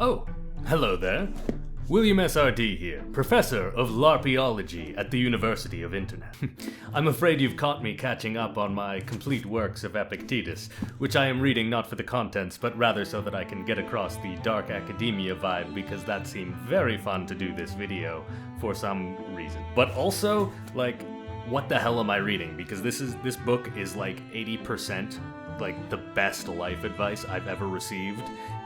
Oh, hello there. William SRD here, Professor of LARPeology at the University of Internet. I'm afraid you've caught me catching up on my complete works of Epictetus, which I am reading not for the contents, but rather so that I can get across the dark academia vibe, because that seemed very fun to do this video for some reason. But also, like, what the hell am I reading? Because this book is like 80% like the best life advice I've ever received,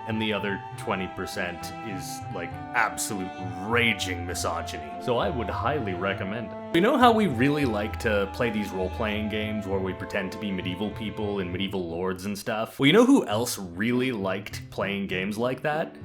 and the other 20% is like absolute raging misogyny. So I would highly recommend it. You know how we really like to play these role-playing games where we pretend to be medieval people and medieval lords and stuff? Well, you know who else really liked playing games like that?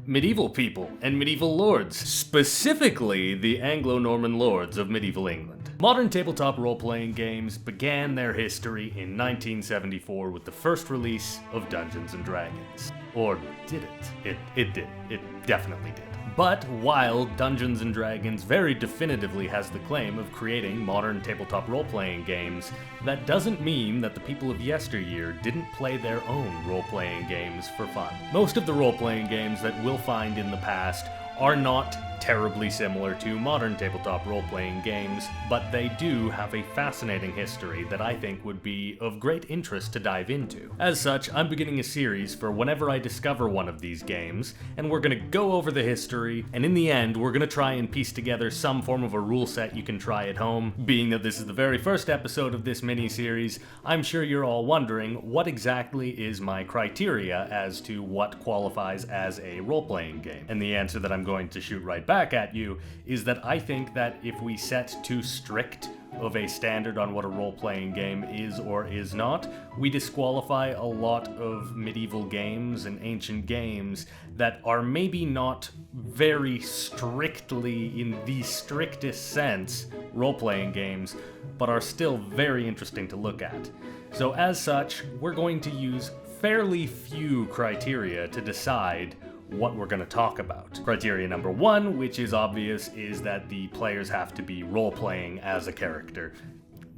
Medieval people and medieval lords, specifically the Anglo-Norman lords of medieval England. Modern tabletop role-playing games began their history in 1974 with the first release of Dungeons & Dragons. Or did it? It did. It definitely did. But while Dungeons & Dragons very definitively has the claim of creating modern tabletop role-playing games, that doesn't mean that the people of yesteryear didn't play their own role-playing games for fun. Most of the role-playing games that we'll find in the past are not terribly similar to modern tabletop role-playing games, but they do have a fascinating history that I think would be of great interest to dive into. As such, I'm beginning a series for whenever I discover one of these games, and we're gonna go over the history, and in the end, we're gonna try and piece together some form of a rule set you can try at home. Being that this is the very first episode of this mini-series, I'm sure you're all wondering what exactly is my criteria as to what qualifies as a role-playing game. And the answer that I'm going to shoot right back at you is that I think that if we set too strict of a standard on what a role-playing game is or is not, we disqualify a lot of medieval games and ancient games that are maybe not very strictly, in the strictest sense, role-playing games, but are still very interesting to look at. So as such, we're going to use fairly few criteria to decide what we're going to talk about. Criteria number one, which is obvious, is that the players have to be role-playing as a character.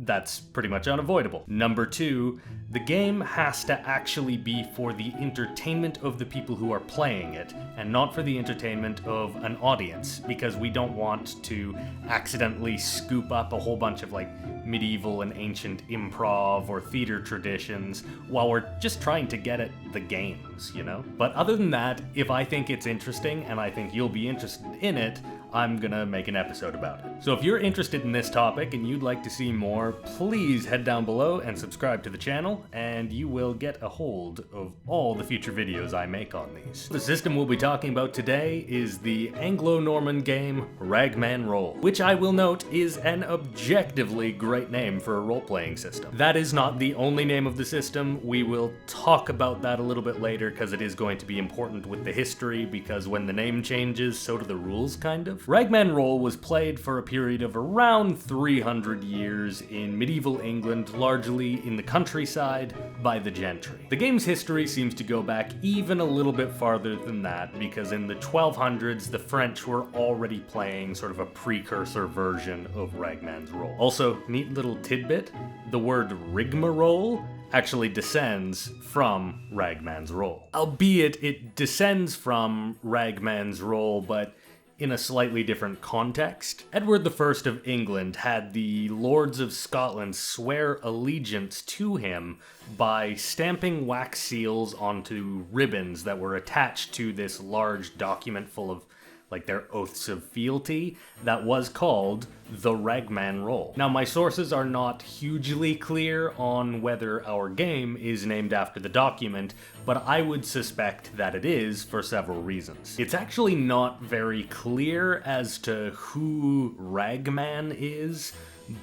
That's pretty much unavoidable. Number two, the game has to actually be for the entertainment of the people who are playing it, and not for the entertainment of an audience, because we don't want to accidentally scoop up a whole bunch of like medieval and ancient improv or theater traditions while we're just trying to get at the games, you know? But other than that, if I think it's interesting and I think you'll be interested in it, I'm gonna make an episode about it. So if you're interested in this topic and you'd like to see more, please head down below and subscribe to the channel, and you will get a hold of all the future videos I make on these. The system we'll be talking about today is the Anglo-Norman game Ragman Rolle, which I will note is an objectively great name for a role-playing system. That is not the only name of the system. We will talk about that a little bit later, because it is going to be important with the history, because when the name changes, so do the rules, kind of. Ragman Rolle was played for a period of around 300 years in medieval England, largely in the countryside, by the Gentry. The game's history seems to go back even a little bit farther than that, because in the 1200s, the French were already playing sort of a precursor version of Ragman's Rolle. Also, neat little tidbit, the word rigmarole actually descends from Ragman's Rolle. Albeit it descends from Ragman's Rolle, but in a slightly different context. Edward I of England had the Lords of Scotland swear allegiance to him by stamping wax seals onto ribbons that were attached to this large document full of like their oaths of fealty that was called the Ragman Rolle. Now, my sources are not hugely clear on whether our game is named after the document, but I would suspect that it is for several reasons. It's actually not very clear as to who Ragman is,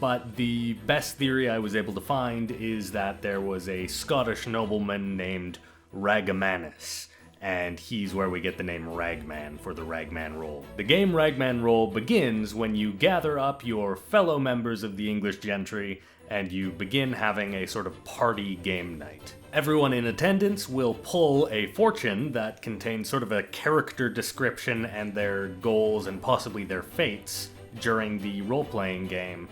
but the best theory I was able to find is that there was a Scottish nobleman named Ragamanus, and he's where we get the name Ragman for the Ragman Rolle. The game Ragman Rolle begins when you gather up your fellow members of the English gentry and you begin having a sort of party game night. Everyone in attendance will pull a fortune that contains sort of a character description and their goals and possibly their fates during the role-playing game.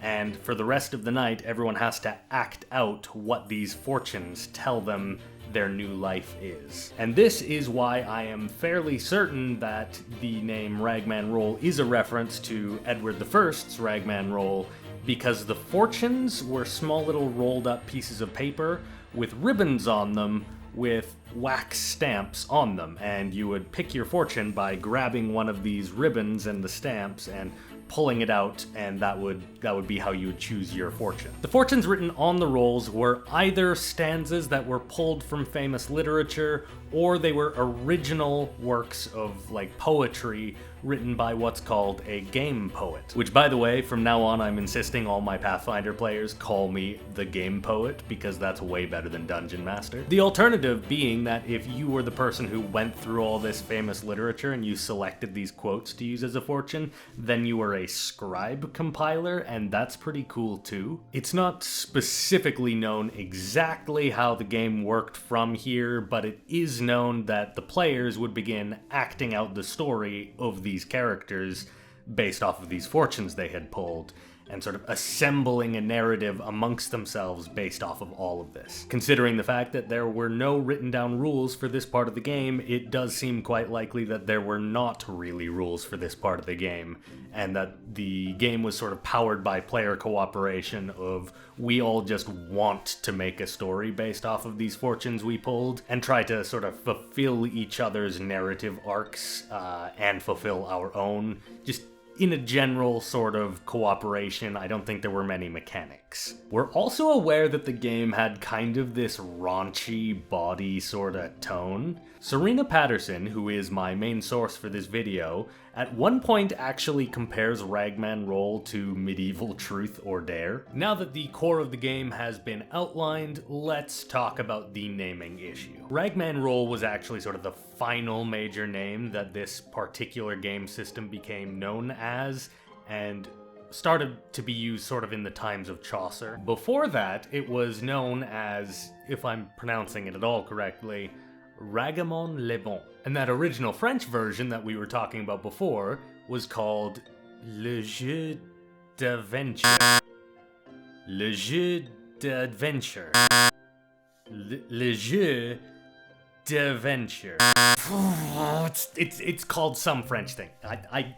And for the rest of the night, everyone has to act out what these fortunes tell them their new life is. And this is why I am fairly certain that the name Ragman Rolle is a reference to Edward I's Ragman Rolle, because the fortunes were small little rolled up pieces of paper with ribbons on them with wax stamps on them, and you would pick your fortune by grabbing one of these ribbons and the stamps and pulling it out, and that would be how you would choose your fortune. The fortunes written on the rolls were either stanzas that were pulled from famous literature, or they were original works of like poetry written by what's called a game poet. Which, by the way, from now on I'm insisting all my Pathfinder players call me the game poet, because that's way better than Dungeon Master. The alternative being that if you were the person who went through all this famous literature and you selected these quotes to use as a fortune, then you were a scribe compiler, and that's pretty cool too. It's not specifically known exactly how the game worked from here, but it is known that the players would begin acting out the story of these characters based off of these fortunes they had pulled, and sort of assembling a narrative amongst themselves based off of all of this. Considering the fact that there were no written down rules for this part of the game, it does seem quite likely that there were not really rules for this part of the game, and that the game was sort of powered by player cooperation of, we all just want to make a story based off of these fortunes we pulled, and try to sort of fulfill each other's narrative arcs, and fulfill our own, just in a general sort of cooperation. I don't think there were many mechanics. We're also aware that the game had kind of this raunchy body sort of tone. Serina Patterson, who is my main source for this video, at one point actually compares Ragman Rolle to Medieval Truth or Dare. Now that the core of the game has been outlined, let's talk about the naming issue. Ragman Rolle was actually sort of the final major name that this particular game system became known as, and started to be used sort of in the times of Chaucer. Before that, it was known as, if I'm pronouncing it at all correctly, Ragemon le Bon. And that original French version that we were talking about before was called Le Jeu d'Adventure. Le Jeu d'Adventure. Le Jeu d'Adventure. It's called some French thing.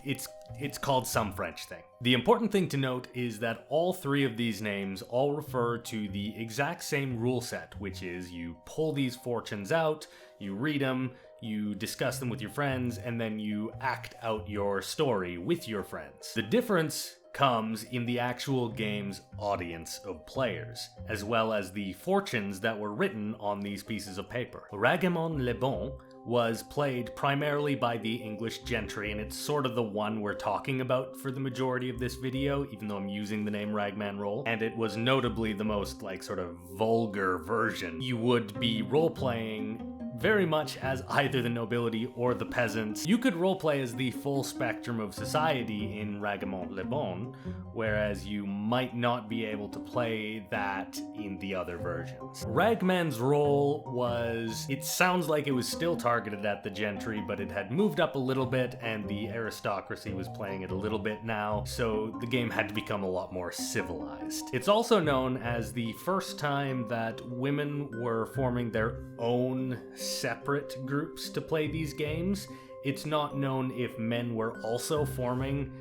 It's called some French thing. The important thing to note is that all three of these names all refer to the exact same rule set, which is you pull these fortunes out, you read them, you discuss them with your friends, and then you act out your story with your friends. The difference comes in the actual game's audience of players, as well as the fortunes that were written on these pieces of paper. Ragemon le Bon was played primarily by the English Gentry, and it's sort of the one we're talking about for the majority of this video, even though I'm using the name Ragman Rolle, and it was notably the most sort of vulgar version. You would be role-playing very much as either the nobility or the peasants. You could roleplay as the full spectrum of society in Ragman le Bon, whereas you might not be able to play that in the other versions. Ragman's role was, it sounds like it was still targeted at the gentry, but it had moved up a little bit and the aristocracy was playing it a little bit now, so the game had to become a lot more civilized. It's also known as the first time that women were forming their own separate groups to play these games. It's not known if men were also forming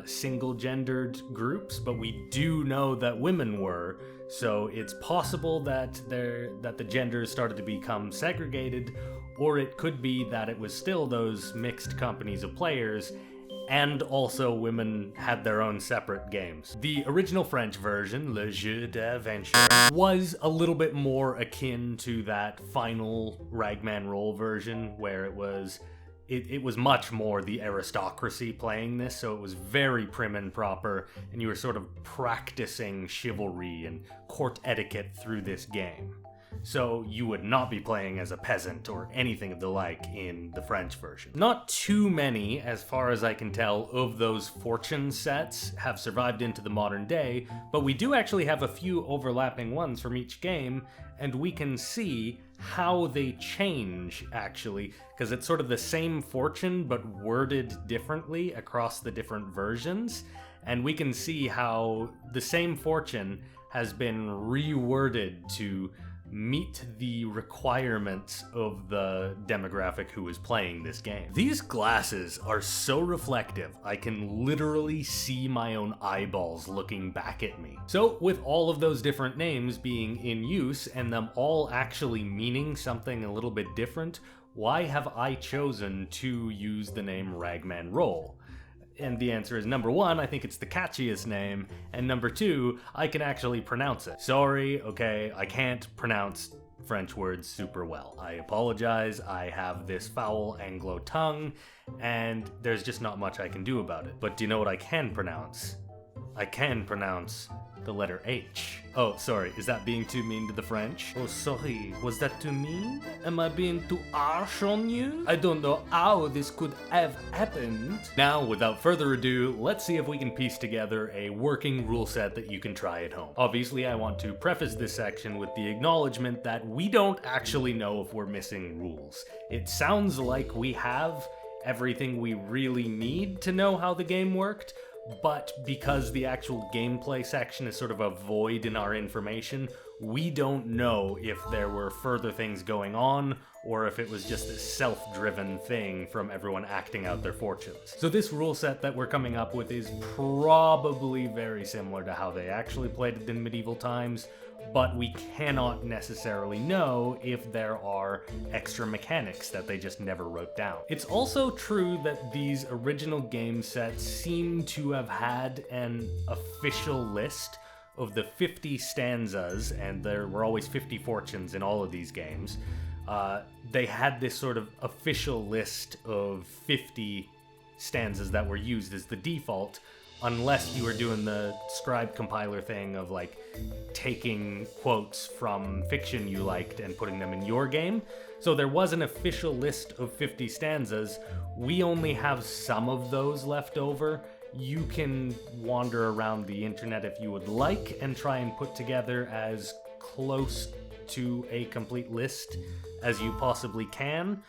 single-gendered groups, but we do know that women were, so it's possible that the genders started to become segregated, or it could be that it was still those mixed companies of players, and also women had their own separate games. The original French version, Le Jeu d'Adventure, was a little bit more akin to that final Ragman Rolle version, where it was much more the aristocracy playing this, so it was very prim and proper, and you were sort of practicing chivalry and court etiquette through this game. So you would not be playing as a peasant or anything of the like in the French version. Not too many, as far as I can tell, of those fortune sets have survived into the modern day, but we do actually have a few overlapping ones from each game, and we can see how they change, actually, because it's sort of the same fortune but worded differently across the different versions, and we can see how the same fortune has been reworded to meet the requirements of the demographic who is playing this game. These glasses are so reflective, I can literally see my own eyeballs looking back at me. So with all of those different names being in use and them all actually meaning something a little bit different, why have I chosen to use the name Ragman Rolle? And the answer is, number one, I think it's the catchiest name, and number two, I can actually pronounce it. Sorry, okay, I can't pronounce French words super well. I apologize, I have this foul Anglo tongue, and there's just not much I can do about it. But do you know what I can pronounce? I can pronounce the letter H. Oh, sorry, is that being too mean to the French? Oh, sorry, was that too mean? Am I being too harsh on you? I don't know how this could have happened. Now, without further ado, let's see if we can piece together a working rule set that you can try at home. Obviously, I want to preface this section with the acknowledgement that we don't actually know if we're missing rules. It sounds like we have everything we really need to know how the game worked, but because the actual gameplay section is sort of a void in our information, we don't know if there were further things going on or if it was just this self-driven thing from everyone acting out their fortunes. So this rule set that we're coming up with is probably very similar to how they actually played it in medieval times, but we cannot necessarily know if there are extra mechanics that they just never wrote down. It's also true that these original game sets seem to have had an official list of the 50 stanzas, and there were always 50 fortunes in all of these games. They had this sort of official list of 50 stanzas that were used as the default, unless you were doing the scribe compiler thing of like taking quotes from fiction you liked and putting them in your game. So there was an official list of 50 stanzas. We only have some of those left over. You can wander around the internet if you would like and try and put together as close to a complete list as you possibly can,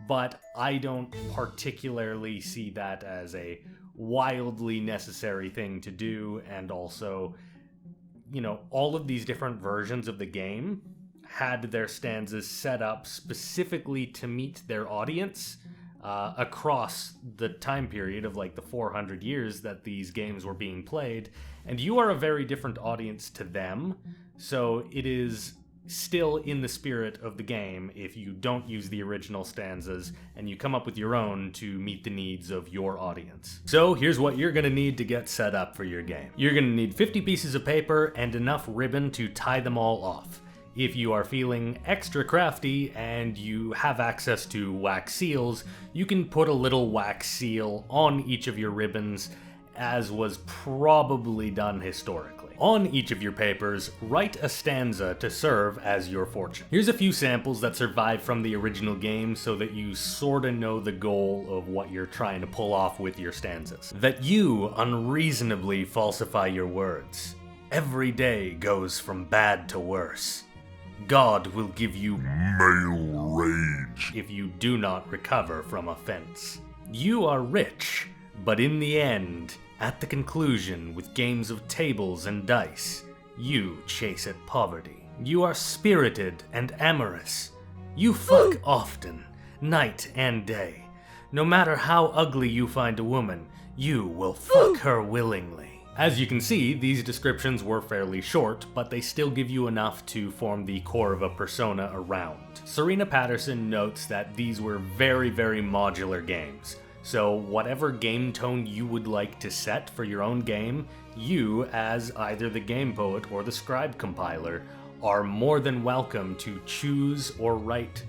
but I don't particularly see that as a wildly necessary thing to do. And also, you know, all of these different versions of the game had their stanzas set up specifically to meet their audience across the time period of like the 400 years that these games were being played, and you are a very different audience to them, so it is still in the spirit of the game if you don't use the original stanzas and you come up with your own to meet the needs of your audience. So here's what you're going to need to get set up for your game. You're going to need 50 pieces of paper and enough ribbon to tie them all off. If you are feeling extra crafty and you have access to wax seals, you can put a little wax seal on each of your ribbons, as was probably done historically. On each of your papers, write a stanza to serve as your fortune. Here's a few samples that survive from the original game so that you sorta know the goal of what you're trying to pull off with your stanzas. That you unreasonably falsify your words. Every day goes from bad to worse. God will give you male rage if you do not recover from offense. You are rich, but in the end, at the conclusion, with games of tables and dice, you chase at poverty. You are spirited and amorous. You fuck often, night and day. No matter how ugly you find a woman, you will fuck her willingly. As you can see, these descriptions were fairly short, but they still give you enough to form the core of a persona around. Serina Patterson notes that these were very, very modular games. So whatever game tone you would like to set for your own game, you, as either the game poet or the scribe compiler, are more than welcome to choose or write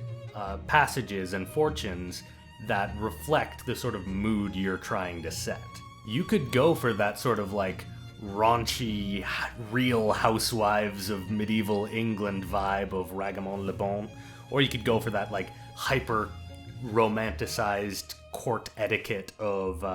passages and fortunes that reflect the sort of mood you're trying to set. You could go for that sort of like raunchy, real housewives of medieval England vibe of Ragemon Le Bon, or you could go for that like hyper romanticized court etiquette of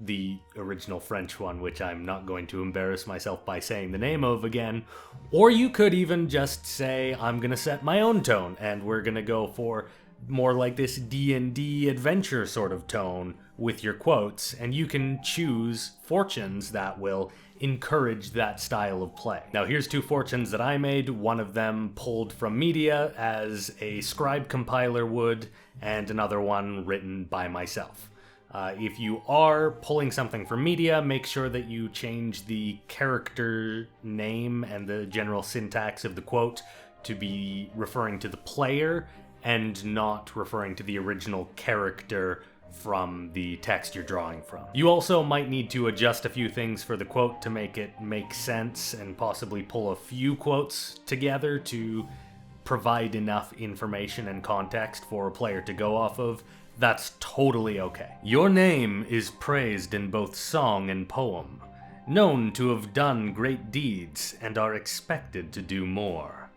the original French one, which I'm not going to embarrass myself by saying the name of again. Or you could even just say, I'm gonna set my own tone, and we're gonna go for more like this D&D adventure sort of tone with your quotes, and you can choose fortunes that will encourage that style of play. Now here's 2 fortunes that I made, one of them pulled from media as a scribe compiler would, and another one written by myself. If you are pulling something from media, make sure that you change the character name and the general syntax of the quote to be referring to the player and not referring to the original character from the text you're drawing from. You also might need to adjust a few things for the quote to make it make sense and possibly pull a few quotes together to provide enough information and context for a player to go off of. That's totally okay. Your name is praised in both song and poem, known to have done great deeds and are expected to do more.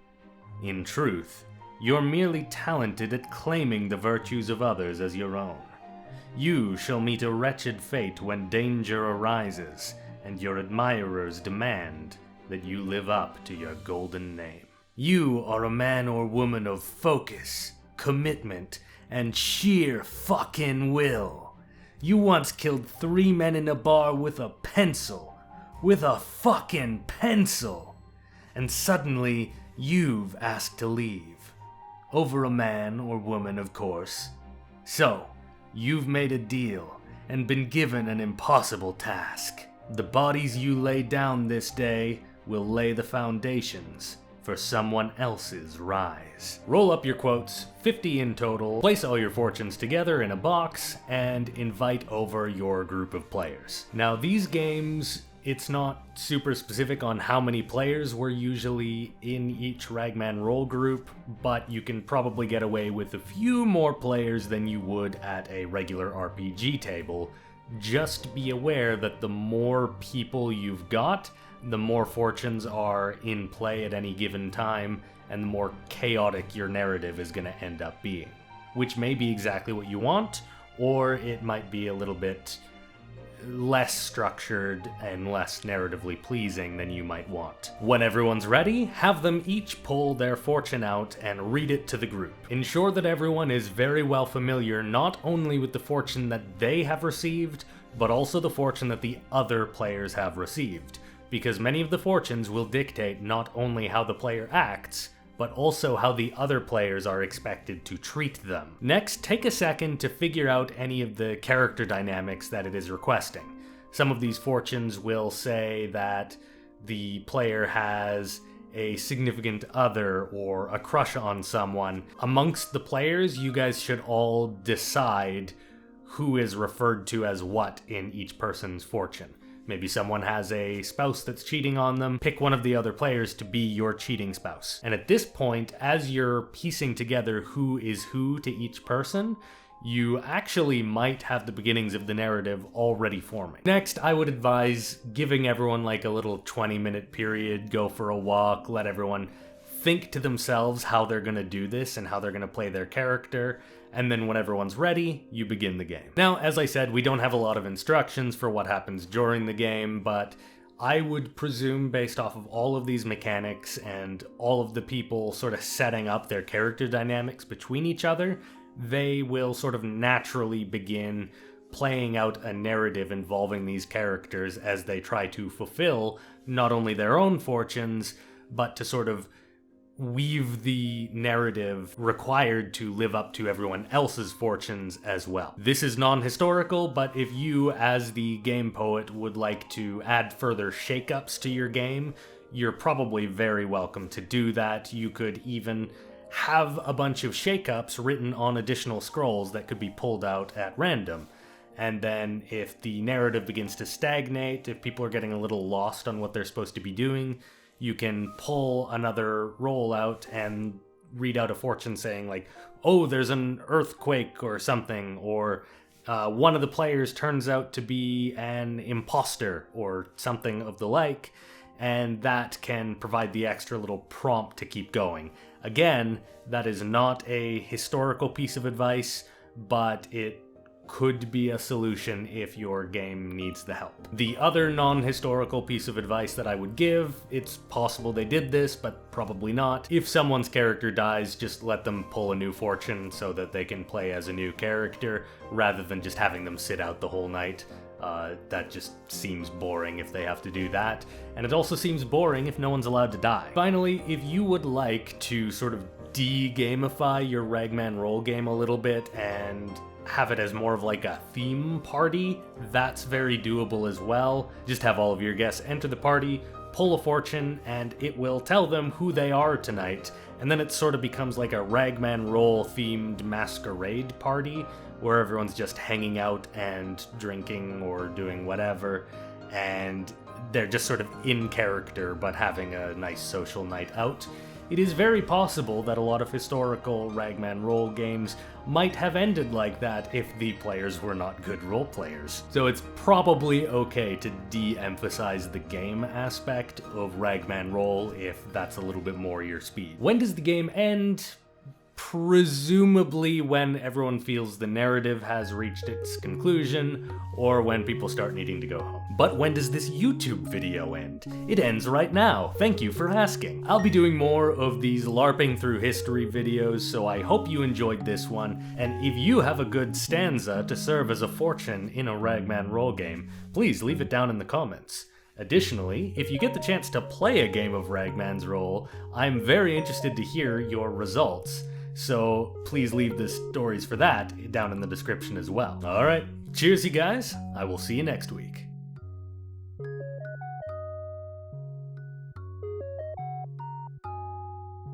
In truth, you're merely talented at claiming the virtues of others as your own. You shall meet a wretched fate when danger arises, and your admirers demand that you live up to your golden name. You are a man or woman of focus, commitment, and sheer fucking will. You once killed 3 men in a bar with a pencil. With a fucking pencil. And suddenly, you've asked to leave. Over a man or woman, of course. So, you've made a deal and been given an impossible task. The bodies you lay down this day will lay the foundations for someone else's rise. Roll up your quotes, 50 in total, place all your fortunes together in a box, and invite over your group of players. Now these games, it's not super specific on how many players were usually in each Ragman Rolle group, but you can probably get away with a few more players than you would at a regular RPG table. Just be aware that the more people you've got, the more fortunes are in play at any given time, and the more chaotic your narrative is going to end up being. Which may be exactly what you want, or it might be a little bit less structured and less narratively pleasing than you might want. When everyone's ready, have them each pull their fortune out and read it to the group. Ensure that everyone is very well familiar not only with the fortune that they have received, but also the fortune that the other players have received, because many of the fortunes will dictate not only how the player acts, but also how the other players are expected to treat them. Next, take a second to figure out any of the character dynamics that it is requesting. Some of these fortunes will say that the player has a significant other or a crush on someone. Amongst the players, you guys should all decide who is referred to as what in each person's fortune. Maybe someone has a spouse that's cheating on them. Pick one of the other players to be your cheating spouse. And at this point, as you're piecing together who is who to each person, you actually might have the beginnings of the narrative already forming. Next, I would advise giving everyone like a little 20-minute period, go for a walk, let everyone think to themselves how they're going to do this and how they're going to play their character, and then when everyone's ready, you begin the game. Now, as I said, we don't have a lot of instructions for what happens during the game, but I would presume, based off of all of these mechanics and all of the people sort of setting up their character dynamics between each other, they will sort of naturally begin playing out a narrative involving these characters as they try to fulfill not only their own fortunes, but to sort of weave the narrative required to live up to everyone else's fortunes as well. This is non-historical, but if you, as the game poet, would like to add further shakeups to your game, you're probably very welcome to do that. You could even have a bunch of shakeups written on additional scrolls that could be pulled out at random. And then if the narrative begins to stagnate, if people are getting a little lost on what they're supposed to be doing, you can pull another roll out and read out a fortune saying like, oh, there's an earthquake or something, or one of the players turns out to be an imposter or something of the like, and that can provide the extra little prompt to keep going. Again, that is not a historical piece of advice, but it could be a solution if your game needs the help. The other non-historical piece of advice that I would give, it's possible they did this, but probably not. If someone's character dies, just let them pull a new fortune so that they can play as a new character, rather than just having them sit out the whole night. That just seems boring if they have to do that, and it also seems boring if no one's allowed to die. Finally, if you would like to sort of de-gamify your Ragman Roll game a little bit and have it as more of like a theme party, that's very doable as well. Just have all of your guests enter the party, pull a fortune, and it will tell them who they are tonight, and then it sort of becomes like a Ragman Roll themed masquerade party where everyone's just hanging out and drinking or doing whatever, and they're just sort of in character but having a nice social night out. It is very possible that a lot of historical Ragman Roll games might have ended like that if the players were not good role players. So it's probably okay to de-emphasize the game aspect of Ragman Roll if that's a little bit more your speed. When does the game end? Presumably when everyone feels the narrative has reached its conclusion, or when people start needing to go home. But when does this YouTube video end? It ends right now. Thank you for asking. I'll be doing more of these LARPing through history videos, so I hope you enjoyed this one, and if you have a good stanza to serve as a fortune in a Ragman Roll game, please leave it down in the comments. Additionally, if you get the chance to play a game of Ragman's Roll, I'm very interested to hear your results. So please leave the stories for that down in the description as well. Alright, cheers you guys, I will see you next week.